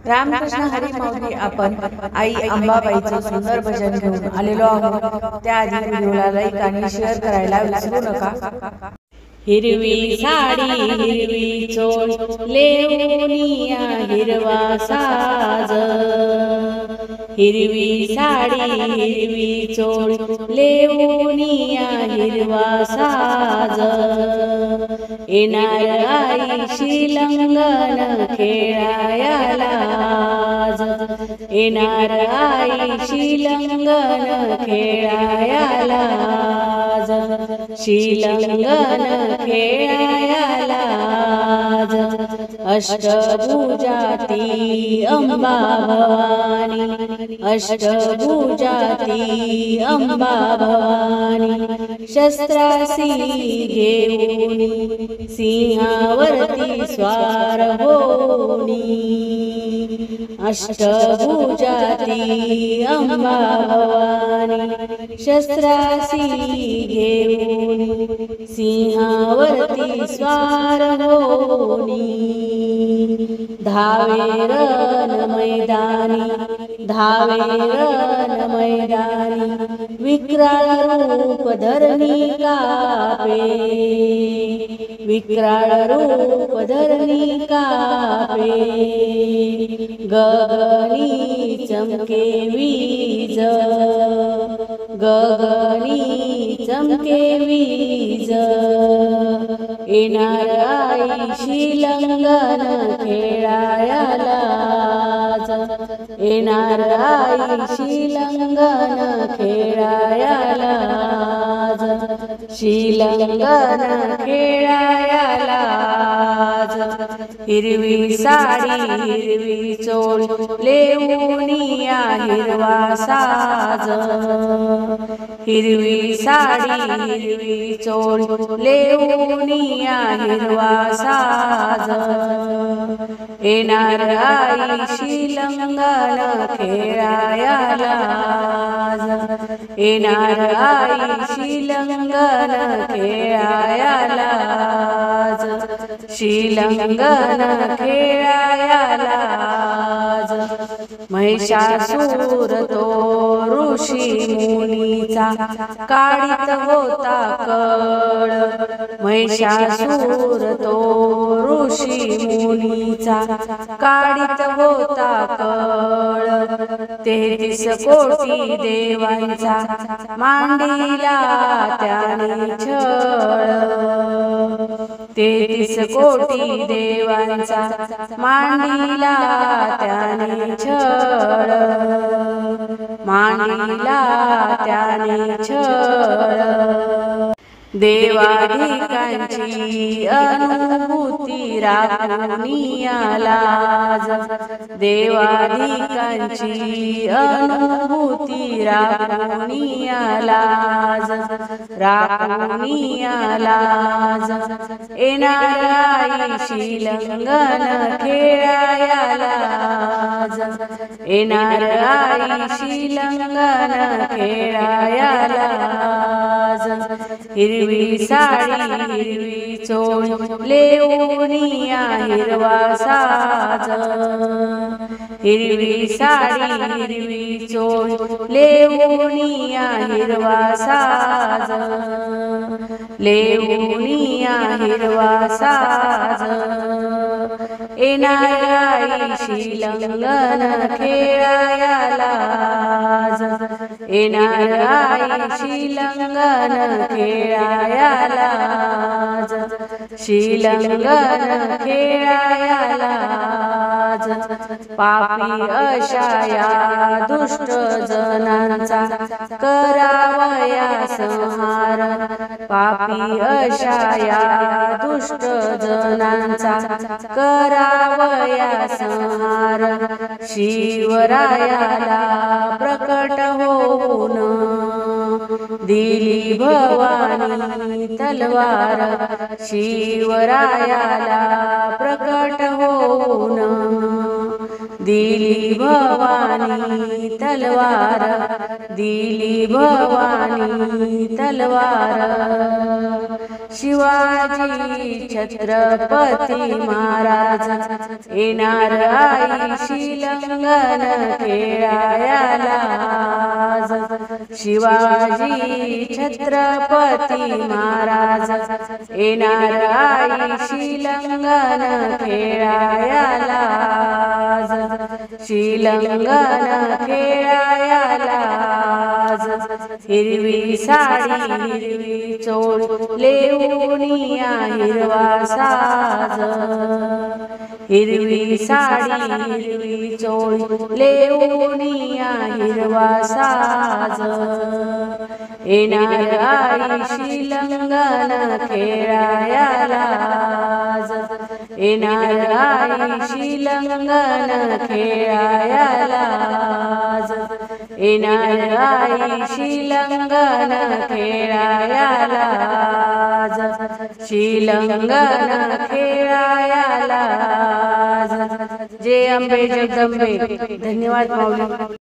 रामकृष्ण हरी माऊली आपण आई अंबाबाईचं सुंदर भजन घेऊन आलेलो आहोत। त्याआधी व्हिडिओला लाईक आणि शेअर करायला विसरू नका। हिरवी साडी हिरवी चोळ लेऊनिया हिरवा साज, हिरवी साडी हिरवी चोळ लेऊनिया हिरवा साज, येणार आई शिलंगण खेळायला आज, येणार आई शिलंगण खेळायला आज, शिलंगण खेळायला आज। अष्टभुजाती अंबा भवानी, अष्टभुजाती अंबा भवानी, शस्त्रासी घेऊनी सिंहावरती स्वार होनी, अष्टभुजाती अंबा भवानी, शस्त्रासी घेऊनी सिंहावरती स्वार होनी, धावे रण मैदानी, धावे रण मैदानी, विक्राळ रूप धरणी कापे, विक्राळ रूप धरणी कापे, गगनी चमके वीज, गगनी चमके वीज, येणार आई शिलंगण खेळायला आज, येणार आई शिलंगण खेळायला आज, शिलंगण खेळायला आज। हिरवी साडी हिरवी चोळ लेऊनिया हिरवा साज, हिरवी साडी हिरवी चोळ लेऊनिया हिरवा साज, येणार आई शिलंगण खेळायला आज, येणार आई शिलंगण खेळायला आज, शिलंगण खेळायला आज। महिषासूर तो ऋषी मुनीचा काढीत होता कळ, महिषासूर तो ऋषी मुनीचा काढीत होता कळ, 33 कोटी देवांचा मांडीला त्याने छळ, 33 कोटी देवांचा मांडीला त्याने छळ, मांडीला त्याने छळ। देवाधिकांची अनुभूती राखुनिया लाज, देवाधिकांची अनुभूती राखुनिया लाज, राखुनिया लाज, येणार आई शिलंगण खेळायला आज, येणार आई शिलंगण खेळायला आज। हिरवी साडी हिरवी चोळ लेऊनिया हिरवा साज, हिरवी साडी हिरवी चोळ लेऊनिया हिरवा साज, लेऊनिया हिरवा साज, येणार आई शिलंगण खेळायला आज, येणार आई शिलंगण खेळायला आज, शिलंगण खेळायला आज। पापी अशा या दुष्ट जनांचा करावया संहार, पापी अशा या दुष्ट जनांचा करावया संहार, शिवरायाला प्रकट होऊन दिली भवानी तलवार, शिवरायाला प्रकट होऊन दिली भवानी तलवार, दिली भवानी तलवार। शिवाजी छत्रपती महाराज येणार आई शिलंगण खेळायला आज. शिवाजी छत्रपती महाराज येणार आई शिलंगण खेळायला आज. शिलंगण खेळायला आज. हिरवी साडी हिरवी चोळ लेऊनिया हिरवा साज. हिरवी साडी हिरवी चोळ लेऊनिया हिरवा साज. येणार आई शिलंगण खेळायला आज. येणार आई शिलंगण खेळायला आज. येणार आई शिलंगण खेळायला आज. शिलंगण खेळायला आज. जय अंबे जगदंबे. धन्यवाद माऊली.